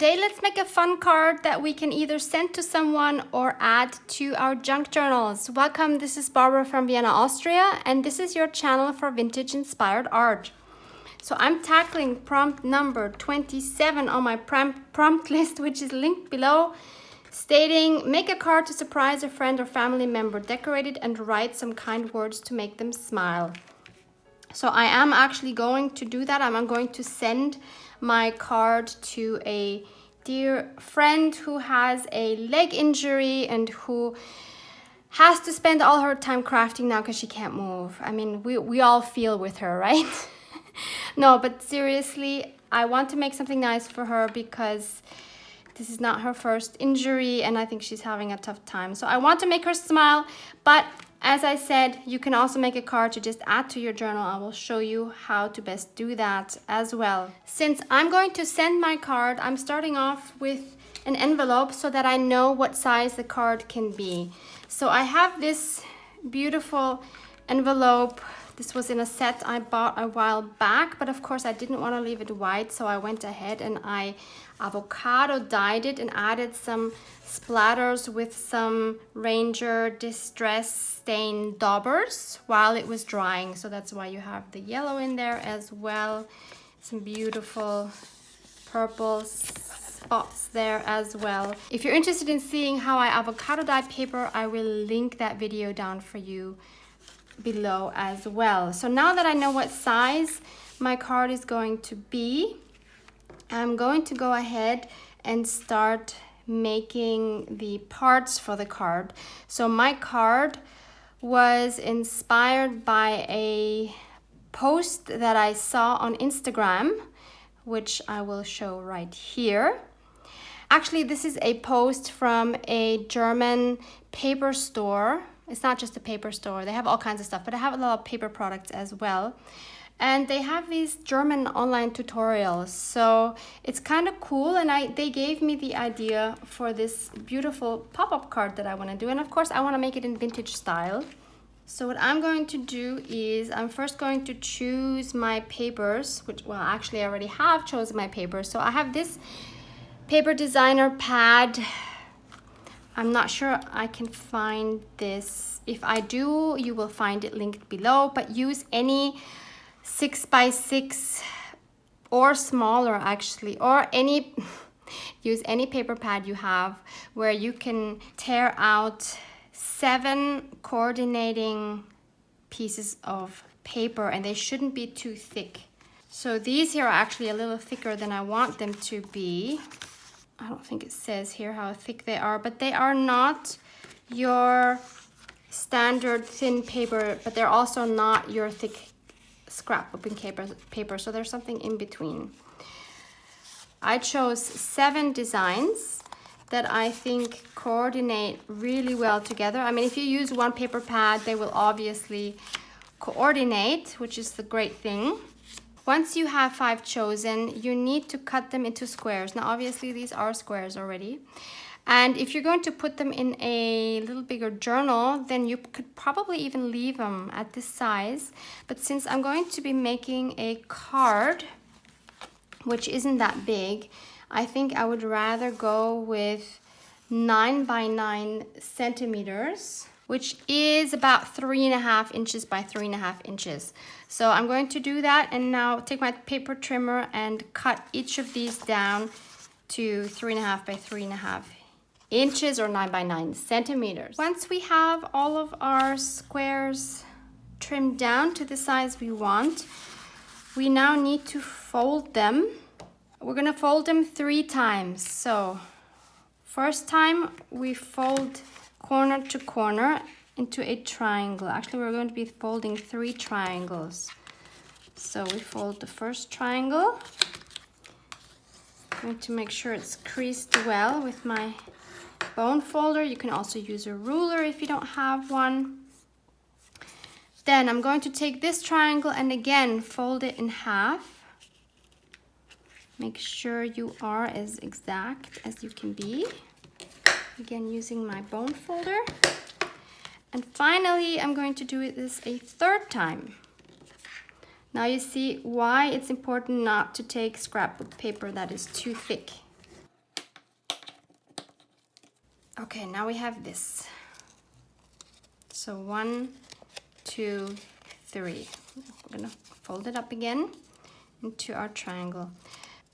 Today, let's make a fun card that we can either send to someone or add to our junk journals. Welcome, this is Barbara from Vienna, Austria, and this is your channel for vintage inspired art. So I'm tackling prompt number 27 on my prompt list, which is linked below, stating, make a card to surprise a friend or family member, decorate it and write some kind words to make them smile. So I am actually going to do that. I'm going to send my card to a dear friend who has a leg injury and who has to spend all her time crafting now because she can't move. I mean, we all feel with her, right? No, but seriously, I want to make something nice for her because this is not her first injury and I think she's having a tough time. So I want to make her smile, but as I said, you can also make a card to just add to your journal. I will show you how to best do that as well. Since I'm going to send my card, I'm starting off with an envelope so that I know what size the card can be. So I have this beautiful envelope. This was in a set I bought a while back, but of course I didn't want to leave it white, so I went ahead and I avocado dyed it and added some splatters with some Ranger Distress Stain daubers while it was drying. So that's why you have the yellow in there as well. Some beautiful purple spots there as well. If you're interested in seeing how I avocado dye paper, I will link that video down for you below as well. So now that I know what size my card is going to be, I'm going to go ahead and start making the parts for the card. So my card was inspired by a post that I saw on Instagram, which I will show right here. Actually, this is a post from a German paper store. It's not just a paper store, they have all kinds of stuff, but I have a lot of paper products as well. And they have these German online tutorials, so it's kind of cool. And they gave me the idea for this beautiful pop-up card that I want to do. And of course, I want to make it in vintage style. So what I'm going to do is I'm first going to choose my papers, which, well, actually I already have chosen my papers. So I have this paper designer pad. I'm not sure I can find this. If I do, you will find it linked below, but use any 6x6 or smaller actually, or use any paper pad you have where you can tear out 7 coordinating pieces of paper, and they shouldn't be too thick. So these here are actually a little thicker than I want them to be. I don't think it says here how thick they are, but they are not your standard thin paper, but they're also not your thick scrapbooking paper, so there's something in between. I chose 7 designs that I think coordinate really well together. I mean, if you use one paper pad, they will obviously coordinate, which is the great thing. Once you have 5 chosen, you need to cut them into squares. Now, obviously, these are squares already. And if you're going to put them in a little bigger journal, then you could probably even leave them at this size. But since I'm going to be making a card, which isn't that big, I think I would rather go with 9 by 9 centimeters, which is about 3.5 inches by 3.5 inches. So I'm going to do that and now take my paper trimmer and cut each of these down to 3.5 by 3.5 inches or 9 by 9 centimeters. Once we have all of our squares trimmed down to the size we want, we now need to fold them. We're gonna fold them 3 times. So first time we fold corner to corner into a triangle. Actually, we're going to be folding 3 triangles. So we fold the first triangle. I'm going to make sure it's creased well with my bone folder. You can also use a ruler if you don't have one. Then I'm going to take this triangle and again fold it in half. Make sure you are as exact as you can be. Again, using my bone folder. And finally, I'm going to do this a 3rd time. Now you see why it's important not to take scrapbook paper that is too thick. Okay, now we have this. So 1, 2, 3. We're gonna fold it up again into our triangle.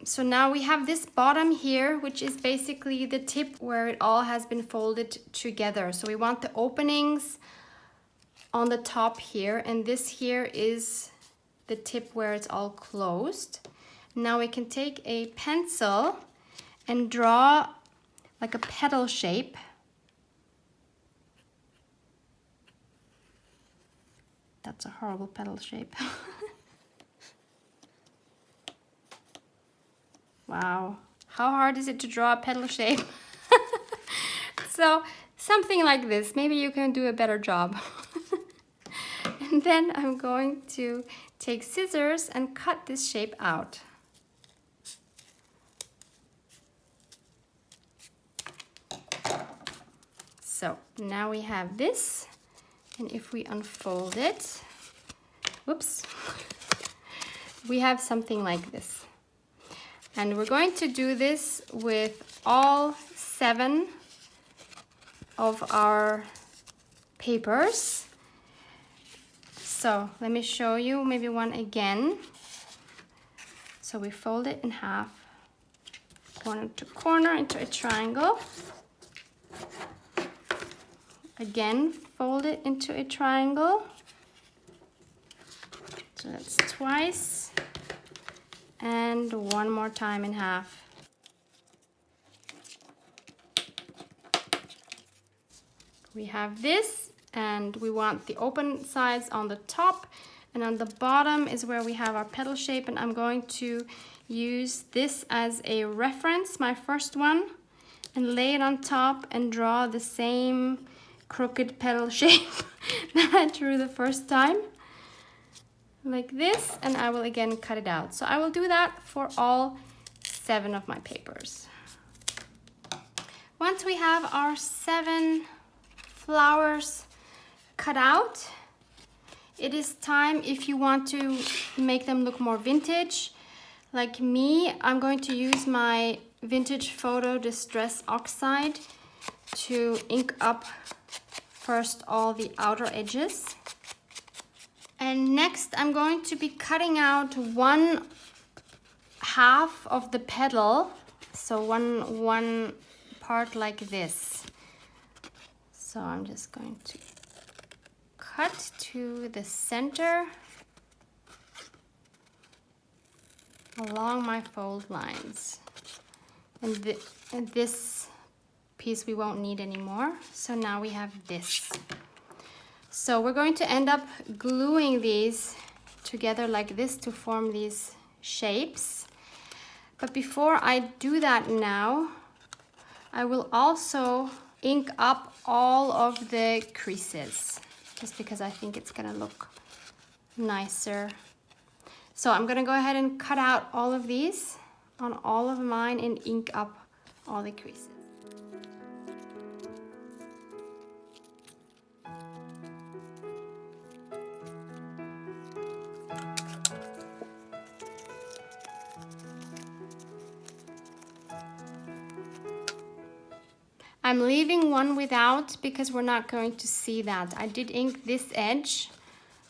So now we have this bottom here, which is basically the tip where it all has been folded together. So we want the openings on the top here, and this here is the tip where it's all closed. Now we can take a pencil and draw like a petal shape. That's a horrible petal shape. Wow, how hard is it to draw a petal shape? So something like this, maybe you can do a better job. And then I'm going to take scissors and cut this shape out. So now we have this, and if we unfold it, whoops, we have something like this. And we're going to do this with all 7 of our papers. So let me show you maybe one again. So we fold it in half, corner to corner into a triangle. Again, fold it into a triangle. So that's twice. And one more time in half. We have this, and we want the open sides on the top, and on the bottom is where we have our petal shape, and I'm going to use this as a reference, my first one, and lay it on top and draw the same crooked petal shape that I drew the first time. Like this, and I will again cut it out. So I will do that for all 7 of my papers. Once we have our 7 flowers cut out, it is time, if you want to make them look more vintage, like me, I'm going to use my Vintage Photo Distress Oxide to ink up first all the outer edges. And next I'm going to be cutting out 1/2 of the petal, so one part like this. So I'm just going to cut to the center along my fold lines. And this piece we won't need anymore. So now we have this. So we're going to end up gluing these together like this to form these shapes. But before I do that now, I will also ink up all of the creases, just because I think it's gonna look nicer. So I'm gonna go ahead and cut out all of these on all of mine and ink up all the creases. I'm leaving one without because we're not going to see that. I did ink this edge,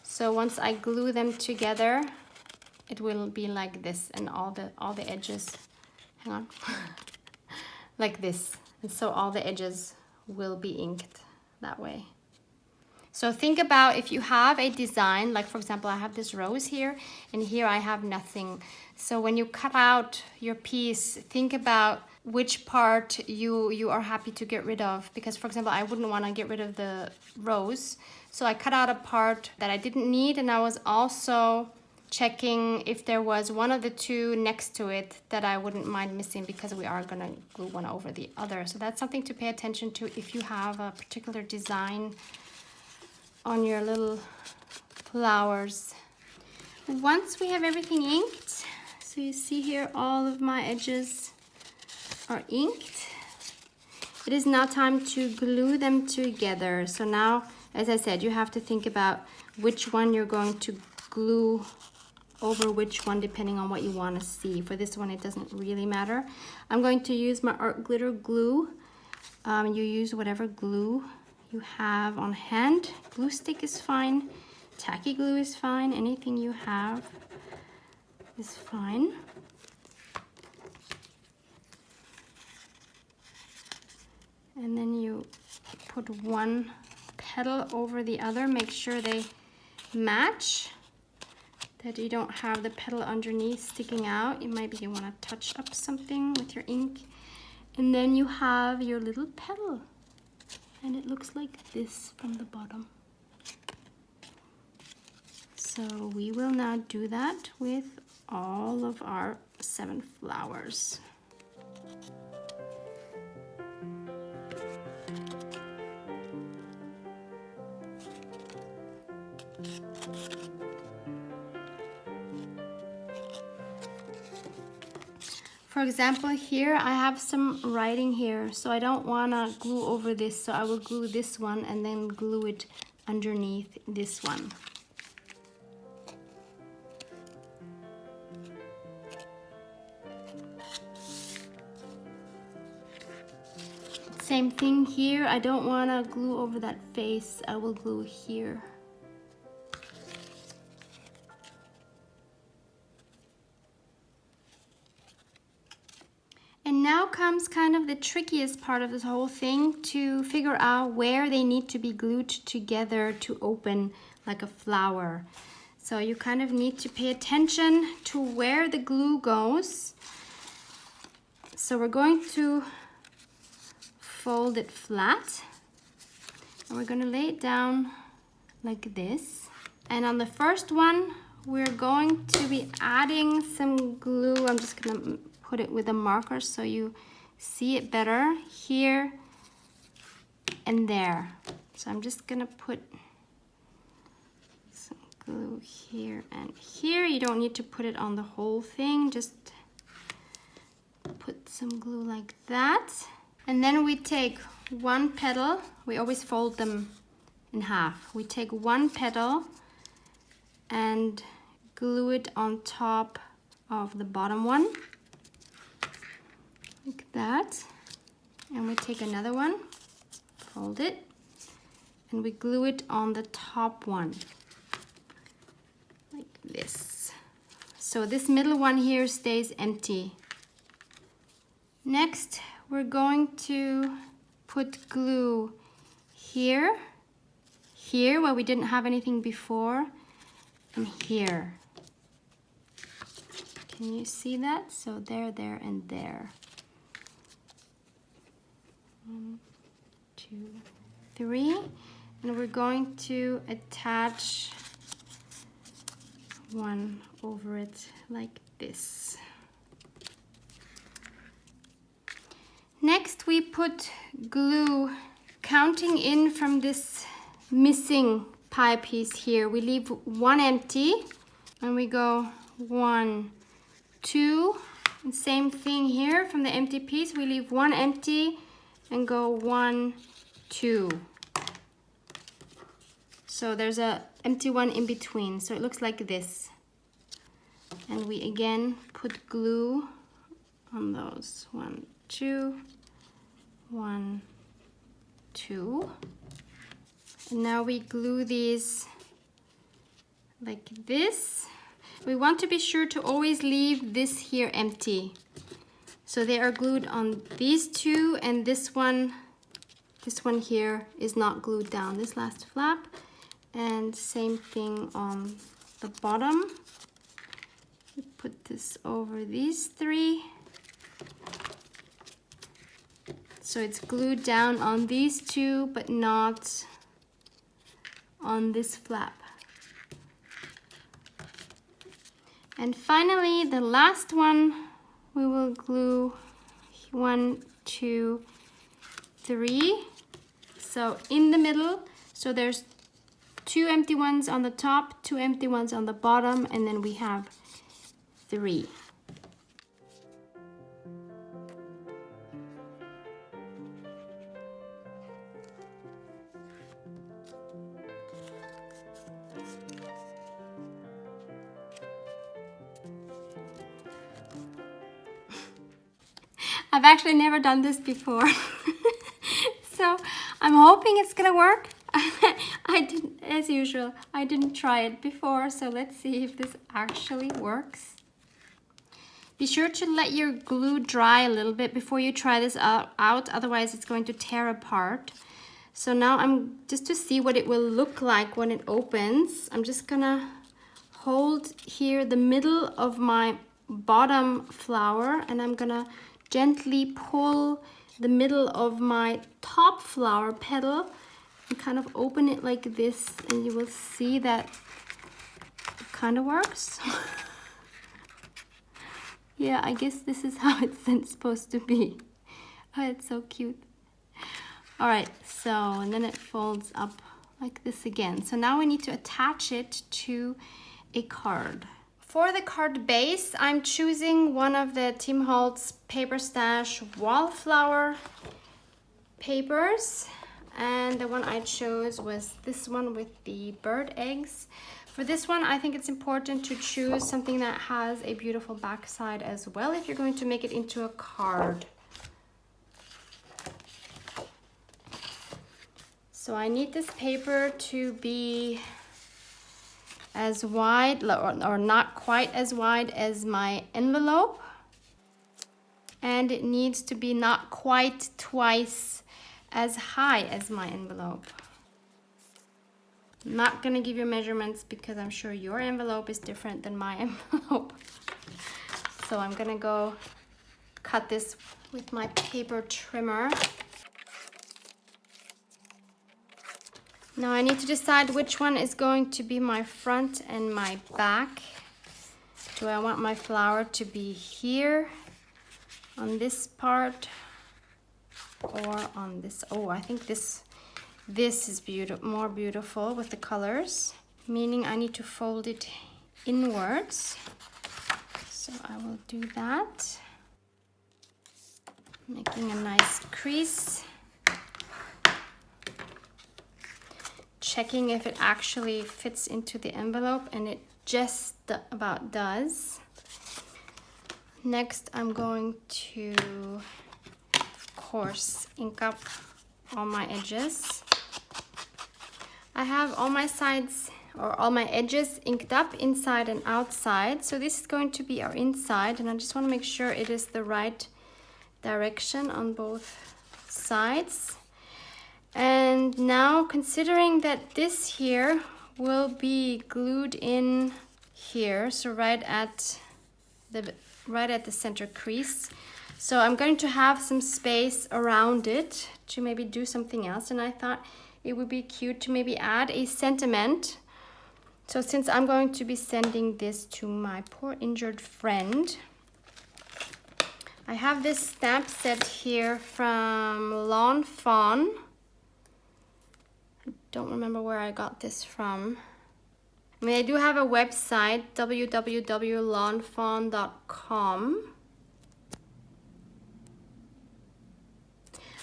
so once I glue them together, it will be like this, and all the edges, hang on, like this. And so all the edges will be inked that way. So think about if you have a design, like for example, I have this rose here, and here I have nothing. So when you cut out your piece, think about which part you are happy to get rid of. Because for example, I wouldn't want to get rid of the rose. So I cut out a part that I didn't need, and I was also checking if there was one of the two next to it that I wouldn't mind missing, because we are gonna glue one over the other. So that's something to pay attention to if you have a particular design on your little flowers. Once we have everything inked, so you see here all of my edges are inked, it is now time to glue them together. So now, as I said, you have to think about which one you're going to glue over which one depending on what you want to see. For this one, it doesn't really matter. I'm going to use my art glitter glue You use whatever glue you have on hand. Glue stick is fine. Tacky glue is fine. Anything you have is fine. And then you put one petal over the other. Make sure they match, that you don't have the petal underneath sticking out. You maybe you want to touch up something with your ink. And then you have your little petal. And it looks like this from the bottom. So we will now do that with all of our 7 flowers. For example, here I have some writing here, so I don't want to glue over this, so I will glue this one and then glue it underneath this one. Same thing here, I don't want to glue over that face, I will glue here. And now comes kind of the trickiest part of this whole thing, to figure out where they need to be glued together to open like a flower. So you kind of need to pay attention to where the glue goes. So we're going to fold it flat and we're going to lay it down like this. And on the first one, we're going to be adding some glue. I'm just going to put it with a marker so you see it better here and there. So I'm just gonna put some glue here and here. You don't need to put it on the whole thing, just put some glue like that. And then we take one petal, we always fold them in half. We take one petal and glue it on top of the bottom one. Like that. And we take another one, fold it, and we glue it on the top one, like this. So this middle one here stays empty. Next, we're going to put glue here, here where we didn't have anything before, and here. Can you see that? So there, there, and there. 1, 2, 3, and we're going to attach one over it like this. Next we put glue, counting in from this missing pie piece here. We leave one empty and we go 1, 2, and same thing here from the empty piece. We leave one empty and go 1, 2. So there's a empty one in between, so it looks like this. And we again put glue on those 1, 2, 1, 2. And now we glue these like this. We want to be sure to always leave this here empty. So they are glued on these two, and this one here is not glued down, this last flap. And same thing on the bottom. We put this over these 3. So it's glued down on these 2, but not on this flap. And finally, the last one, we will glue 1, 2, 3. So in the middle, so there's 2 empty ones on the top, 2 empty ones on the bottom, and then we have 3. I've actually never done this before. I'm hoping it's gonna work. I didn't, as usual, I didn't try it before, so let's see if this actually works. Be sure to let your glue dry a little bit before you try this out, otherwise it's going to tear apart. So now I'm just to see what it will look like when it opens. I'm just gonna hold here the middle of my bottom flower, and I'm gonna gently pull the middle of my top flower petal and kind of open it like this, and you will see that it kind of works. Yeah, I guess this is how it's supposed to be. Oh, it's so cute. All right, so, and then it folds up like this again. So now we need to attach it to a card. For the card base, I'm choosing one of the Tim Holtz Paper Stash Wallflower papers. And the one I chose was this one with the bird eggs. For this one, I think it's important to choose something that has a beautiful backside as well if you're going to make it into a card. So I need this paper to be as wide or not quite as wide as my envelope. And it needs to be not quite twice as high as my envelope. I'm not gonna give you measurements because I'm sure your envelope is different than my envelope. So I'm gonna go cut this with my paper trimmer. Now I need to decide which one is going to be my front and my back. Do I want my flower to be here on this part or on this? Oh, I think this is more beautiful with the colors, meaning I need to fold it inwards. So I will do that, making a nice crease, checking if it actually fits into the envelope, and it just about does. Next, I'm going to, of course, ink up all my edges. I have all my sides or all my edges inked up inside and outside. So this is going to be our inside, and I just want to make sure it is the right direction on both sides. And now, considering that this here will be glued in here, so right at the center crease, so I'm going to have some space around it to maybe do something else, and I thought it would be cute to maybe add a sentiment. So since I'm going to be sending this to my poor injured friend, I have this stamp set here from Lawn Fawn. I don't remember where I got this from. I mean, I do have a website, www.lawnfawn.com.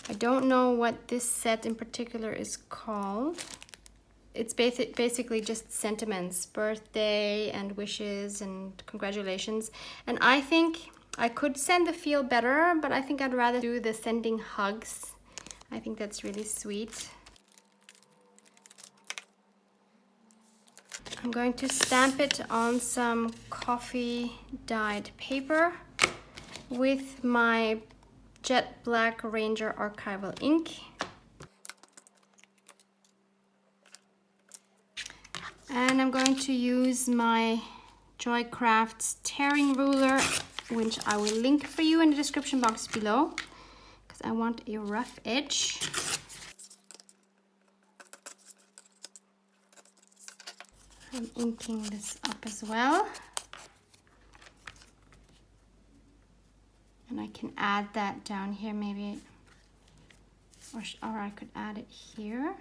I don't know what this set in particular is called. It's basically just sentiments, birthday and wishes and congratulations. And I think I could send the feel better, but I think I'd rather do the sending hugs. I think that's really sweet. I'm going to stamp it on some coffee dyed paper with my Jet Black Ranger archival ink. And I'm going to use my Joy Crafts tearing ruler, which I will link for you in the description box below, because I want a rough edge. I'm inking this up as well. And I can add that down here maybe, or I could add it here.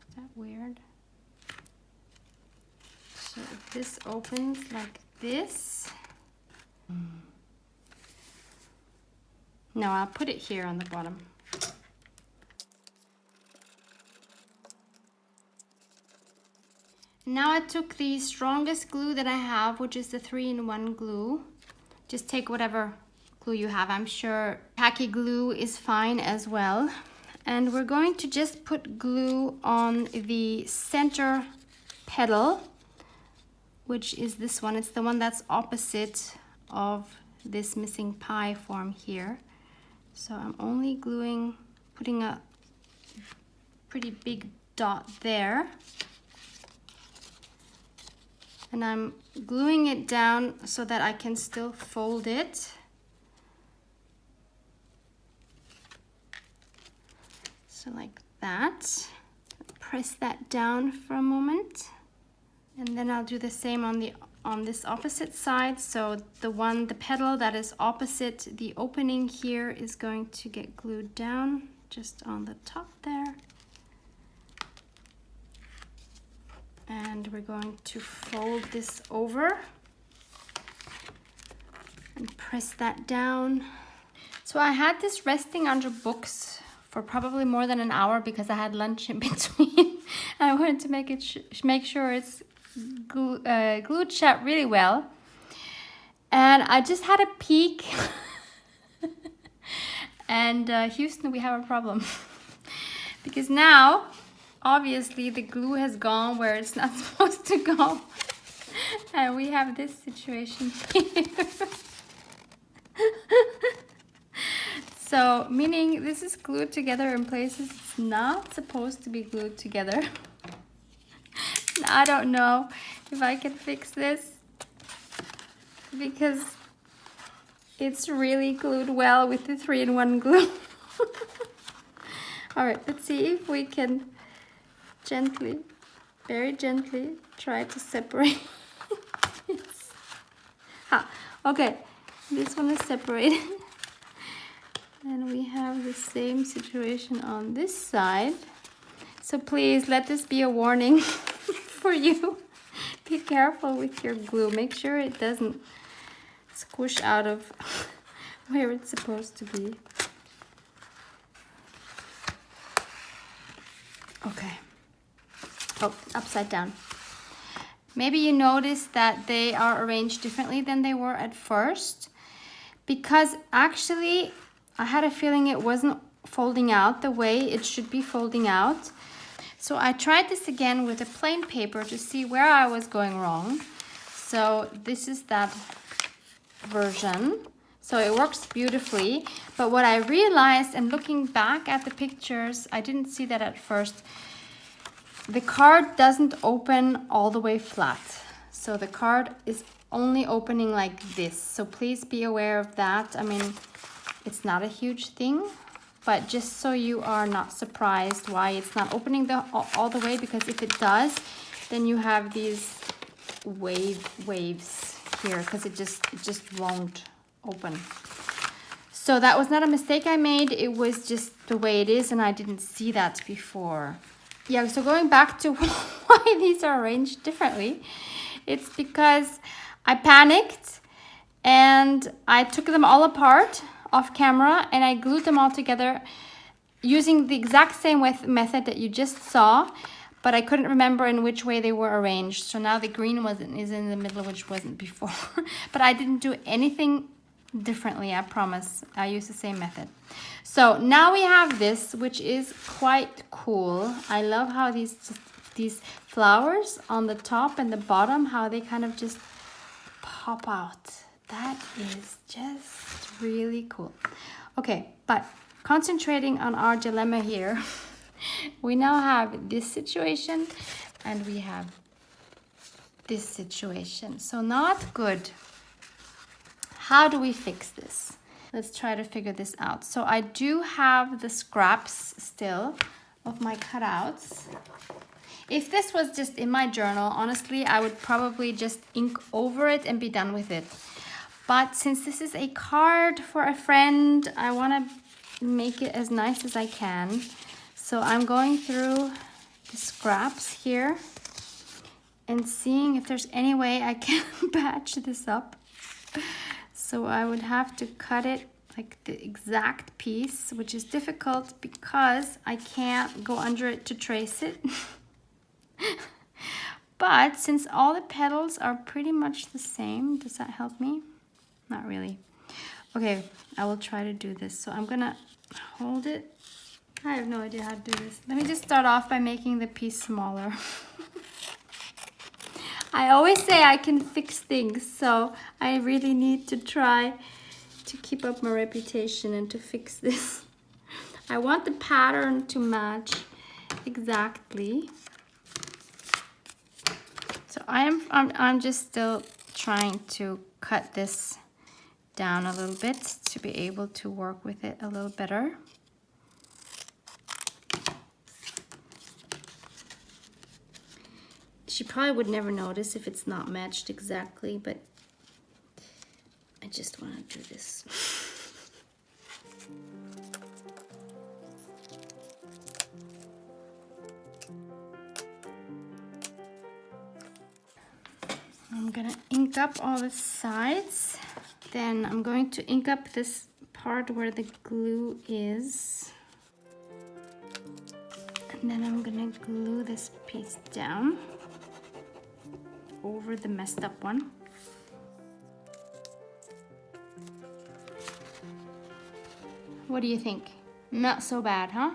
Is that weird? So if this opens like this, no, I'll put it here on the bottom. Now I took the strongest glue that I have, which is the 3-in-1 glue. Just take whatever glue you have. I'm sure tacky glue is fine as well. And we're going to just put glue on the center petal, which is this one. It's the one that's opposite of this missing pie form here. So I'm only gluing, putting a pretty big dot there. And I'm gluing it down so that I can still fold it. So like that. Press that down for a moment. And then I'll do the same on this opposite side. So the petal that is opposite the opening here is going to get glued down just on the top there. And we're going to fold this over and press that down. So I had this resting under books for probably more than an hour because I had lunch in between. I wanted to make sure it's glued shut really well. And I just had a peek. And Houston, we have a problem. Because now, obviously, the glue has gone where it's not supposed to go. And we have this situation here. So, meaning this is glued together in places it's not supposed to be glued together. I don't know if I can fix this because it's really glued well with the 3-in-1 glue. All right, let's see if we can gently, very gently, try to separate this. Okay, this one is separated. And we have the same situation on this side. So please let this be a warning for you. Be careful with your glue. Make sure it doesn't squish out of where it's supposed to be. Okay. Oh, upside down. Maybe you noticed that they are arranged differently than they were at first, because actually I had a feeling it wasn't folding out the way it should be folding out. So I tried this again with a plain paper to see where I was going wrong. So this is that version. So it works beautifully. But what I realized, and looking back at the pictures, I didn't see that at first. The card doesn't open all the way flat. So the card is only opening like this. So please be aware of that. I mean, it's not a huge thing, but just so you are not surprised why it's not opening all the way, because if it does, then you have these waves here, because it just won't open. So that was not a mistake I made. It was just the way it is, and I didn't see that before. Yeah, so going back to why these are arranged differently, it's because I panicked and I took them all apart off camera and I glued them all together using the exact same method that you just saw, but I couldn't remember in which way they were arranged. So now the green is in the middle, which wasn't before. But I didn't do anything differently, I promise. I used the same method. So now we have this, which is quite cool. I love how these flowers on the top and the bottom, how they kind of just pop out. That is just really cool. Okay, but concentrating on our dilemma here, we now have this situation and we have this situation. So not good. How do we fix this? Let's try to figure this out. So I do have the scraps still of my cutouts. If this was just in my journal, honestly, I would probably just ink over it and be done with it. But since this is a card for a friend, I want to make it as nice as I can. So I'm going through the scraps here and seeing if there's any way I can patch this up. So I would have to cut it like the exact piece, which is difficult because I can't go under it to trace it. But since all the petals are pretty much the same, does that help me? Not really. Okay, I will try to do this. So I'm gonna hold it I have no idea how to do this. Let me just start off by making the piece smaller. I always say I can fix things, so I really need to try to keep up my reputation and to fix this. I want the pattern to match exactly. So I'm just still trying to cut this down a little bit to be able to work with it a little better. She probably would never notice if it's not matched exactly, but I just want to do this. I'm gonna ink up all the sides. Then I'm going to ink up this part where the glue is. And then I'm gonna glue this piece down over the messed up one. What do you think? Not so bad, huh?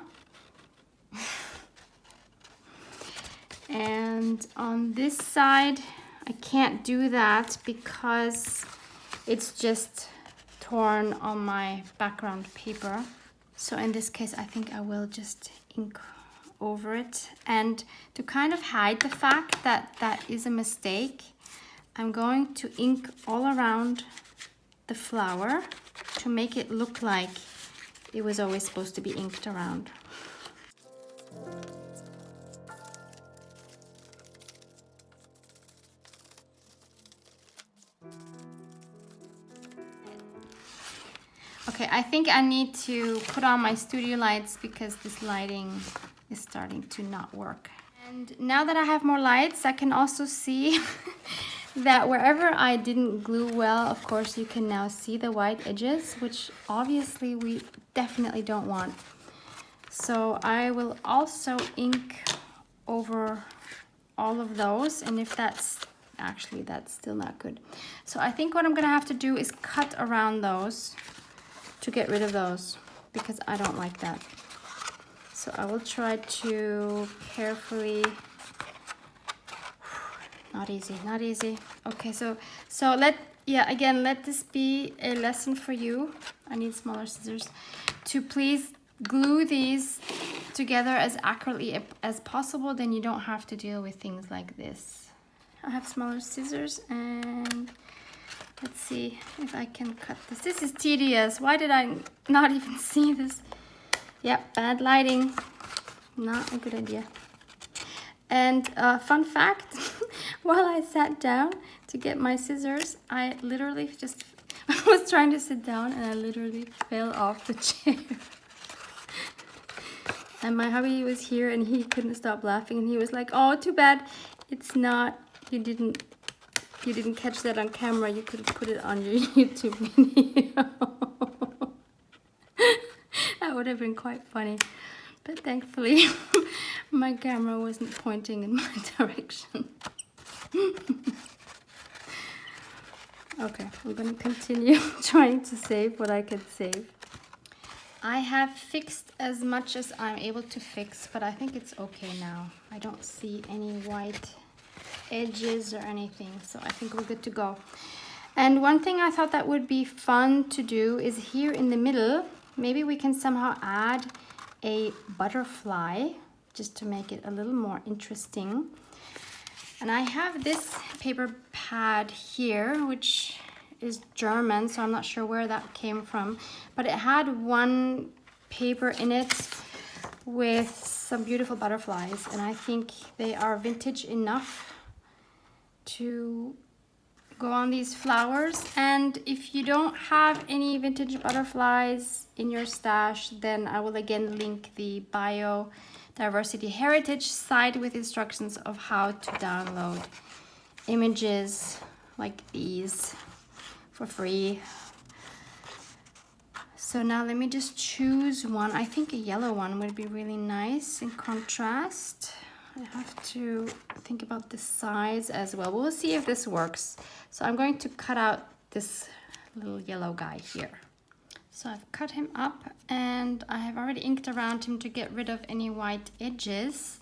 And on this side, I can't do that because it's just torn on my background paper. So in this case, I think I will just ink over it. And to kind of hide the fact that that is a mistake, I'm going to ink all around the flower to make it look like it was always supposed to be inked around. Okay, I think I need to put on my studio lights because this lighting is starting to not work. And now that I have more lights, I can also see that wherever I didn't glue well, of course, you can now see the white edges, which obviously we definitely don't want. So I will also ink over all of those, and if that's actually, that's still not good. So I think what I'm gonna have to do is cut around those to get rid of those, because I don't like that. So I will try to carefully, not easy, not easy. Okay, so let this be a lesson for you. I need smaller scissors to please glue these together as accurately as possible, then you don't have to deal with things like this. I have smaller scissors, and let's see if I can cut this. This is tedious. Why did I not even see this? Yep, bad lighting. Not a good idea. And fun fact, while I sat down to get my scissors, I literally just was trying to sit down and I literally fell off the chair. And my hubby was here and he couldn't stop laughing, and he was like, "Oh, too bad it's not, you didn't catch that on camera. You could have put it on your YouTube video." That would have been quite funny. But thankfully, my camera wasn't pointing in my direction. Okay, I'm gonna continue trying to save what I could save. I have fixed as much as I'm able to fix, but I think it's okay now. I don't see any white edges or anything, so I think we're good to go. And one thing I thought that would be fun to do is here in the middle, maybe we can somehow add a butterfly just to make it a little more interesting. And I have this paper pad here, which is German, so I'm not sure where that came from, but it had one paper in it with some beautiful butterflies, and I think they are vintage enough to go on these flowers. And if you don't have any vintage butterflies in your stash, then I will again link the Biodiversity Heritage site with instructions of how to download images like these for free. So now let me just choose one. I think a yellow one would be really nice in contrast. I have to think about the size as well. We'll see if this works. So I'm going to cut out this little yellow guy here. So I've cut him up and I have already inked around him to get rid of any white edges.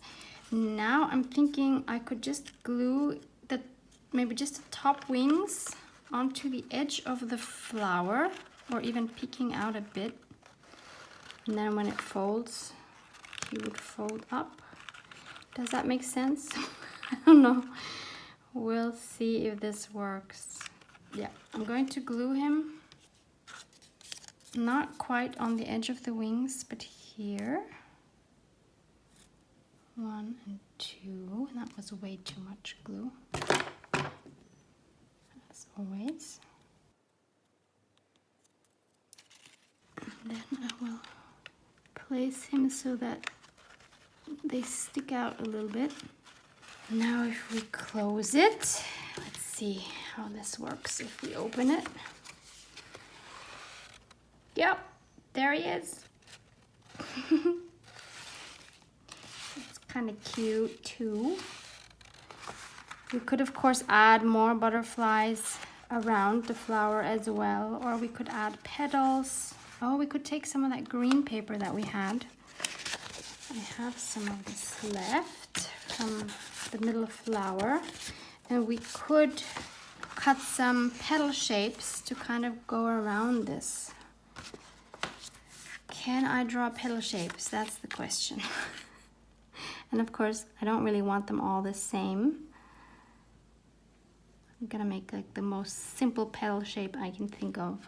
Now I'm thinking I could just glue maybe just the top wings onto the edge of the flower, or even peeking out a bit. And then when it folds, he would fold up. Does that make sense? I don't know. We'll see if this works. Yeah, I'm going to glue him. Not quite on the edge of the wings, but here. 1 and 2. That was way too much glue. As always. And then I will place him so that they stick out a little bit. Now if we close it, let's see how this works if we open it. Yep, there he is. It's kind of cute too. We could of course add more butterflies around the flower as well, or we could add petals. Oh, we could take some of that green paper that we had. I have some of this left from the middle flower, and we could cut some petal shapes to kind of go around this. Can I draw petal shapes? That's the question. And of course, I don't really want them all the same. I'm gonna make like the most simple petal shape I can think of.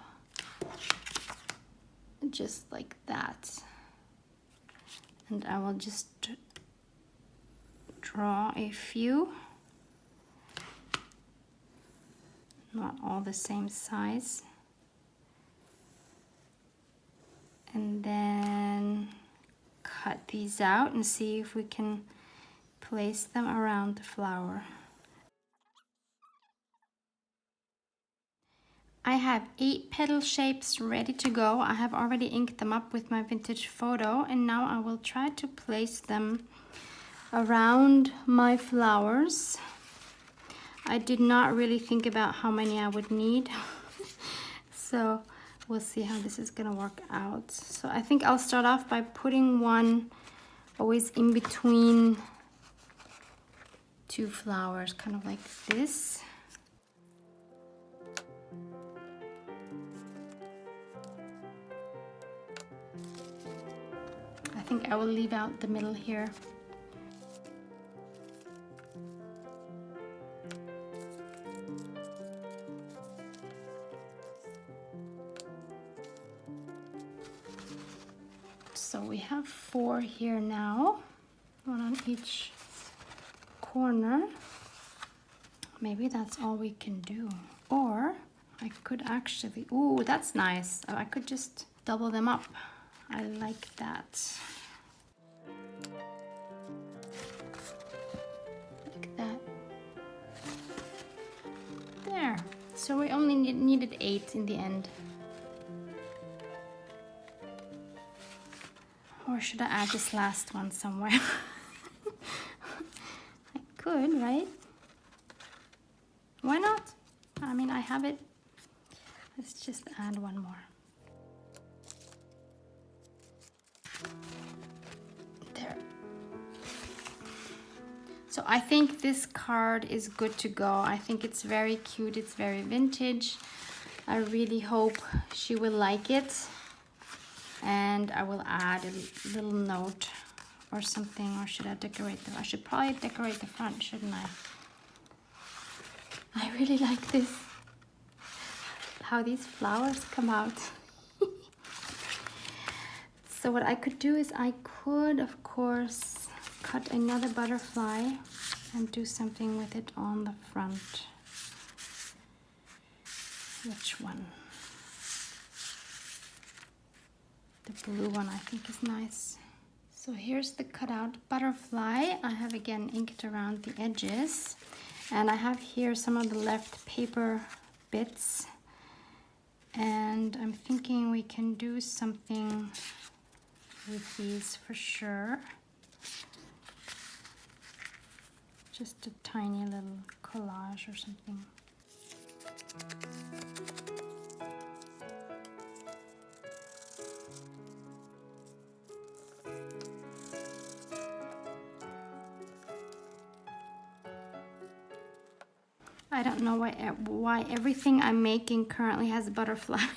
Just like that. And I will just draw a few. Not all the same size. And then cut these out and see if we can place them around the flower. I have 8 petal shapes ready to go. I have already inked them up with my vintage photo, and now I will try to place them around my flowers. I did not really think about how many I would need. So we'll see how this is gonna work out. So I think I'll start off by putting one always in between 2 flowers, kind of like this. I think I will leave out the middle here. So we have 4 here now, 1 on each corner. Maybe that's all we can do. Or I could actually, ooh, that's nice. I could just double them up. I like that. Like that. There. So we only needed 8 in the end. Or should I add this last one somewhere? I could, right? Why not? I mean, I have it. Let's just add one more. There. So I think this card is good to go. I think it's very cute. It's very vintage. I really hope she will like it. And I will add a little note or something, or should I decorate them? I should probably decorate the front, shouldn't I? I really like this, how these flowers come out. So what I could do is I could, of course, cut another butterfly and do something with it on the front. Which one? The blue one I think is nice. So here's the cutout butterfly. I have again inked around the edges, and I have here some of the left paper bits, and I'm thinking we can do something with these for sure. Just a tiny little collage or something. I don't know why everything I'm making currently has butterflies.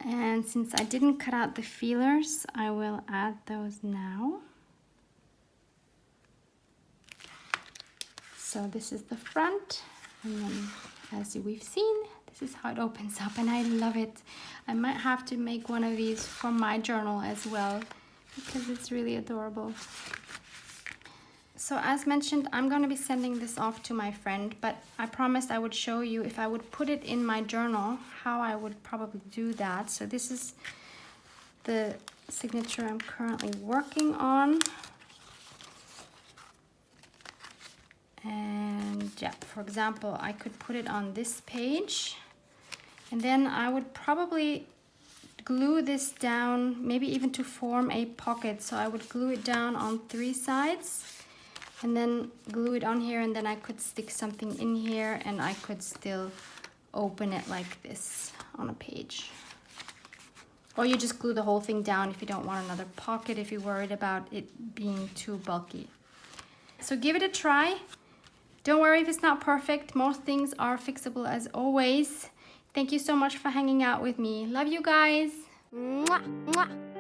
And since I didn't cut out the feelers, I will add those now. So this is the front, and then as we've seen, this is how it opens up, and I love it. I might have to make one of these for my journal as well, because it's really adorable. So as mentioned, I'm going to be sending this off to my friend, but I promised I would show you if I would put it in my journal, how I would probably do that. So this is the signature I'm currently working on. And yeah, for example, I could put it on this page, and then I would probably glue this down, maybe even to form a pocket. So I would glue it down on 3 sides and then glue it on here, and then I could stick something in here and I could still open it like this on a page. Or you just glue the whole thing down if you don't want another pocket, if you're worried about it being too bulky. So give it a try. Don't worry if it's not perfect. Most things are fixable as always. Thank you so much for hanging out with me. Love you guys. Mwah, mwah.